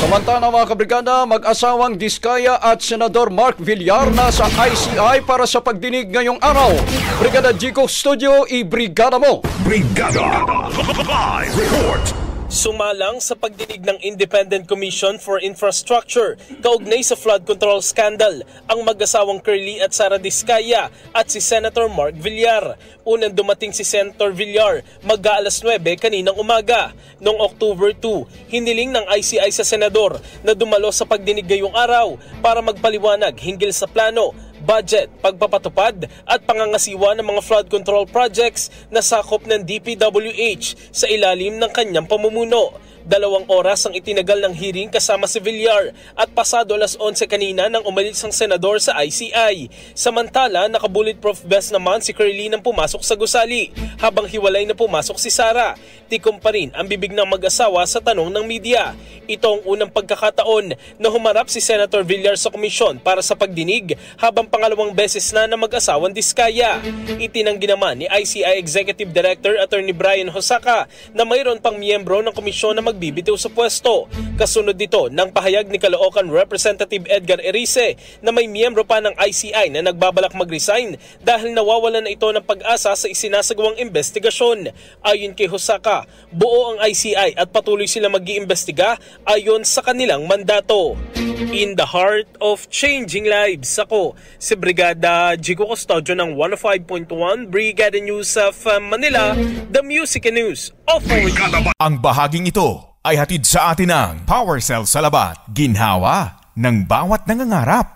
Samantala mga kabrigada, mag-asawang Diskaya at Senador Mark Villar na sa ICI para sa pagdinig ngayong araw. Brigada Jico Studio, i-brigada mo! Brigada Live Report! Sumalang sa pagdinig ng Independent Commission for Infrastructure kaugnay sa flood control scandal ang mag-asawang Curly at Sara Diskaya at si Senator Mark Villar. Unang dumating si Senator Villar mag-aalas 9 kaninang umaga. Noong October 2, hiniling ng ICI sa senador na dumalo sa pagdinig ngayong araw para magpaliwanag hinggil sa plano, budget, pagpapatupad at pangangasiwa ng mga flood control projects na sakop ng DPWH sa ilalim ng kanyang pamumuno. 2 oras ang itinagal ng hearing kasama si Villar at pasado alas 11 kanina nang umalis ang senador sa ICI. Samantala, naka-bulletproof vest naman si Curly nang pumasok sa gusali habang hiwalay na pumasok si Sara. Tikom pa rin ang bibig ng mag-asawa sa tanong ng media. Ito ang unang pagkakataon na humarap si Senator Villar sa komisyon para sa pagdinig habang pangalawang beses na mag-asawang Diskaya. Itinanggi naman ni ICI Executive Director Attorney Brian Hosaka na mayroon pang miyembro ng komisyon na magbibitiw sa pwesto. Kasunod dito ng pahayag ni Caloocan Representative Edgar Erice na may miyembro pa ng ICI na nagbabalak mag-resign dahil nawawalan na ito ng pag-asa sa isinasagawang investigasyon. Ayon kay Hosaka, buo ang ICI at patuloy sila mag-iimbestiga ayon sa kanilang mandato. In the heart of changing lives, ako si Brigada Jico Custodio ng 105.1 Brigada News of Manila, the Music and News of Ang bahaging ito ay hatid sa atin ng Power Cell Salabat, ginhawa ng bawat nangangarap.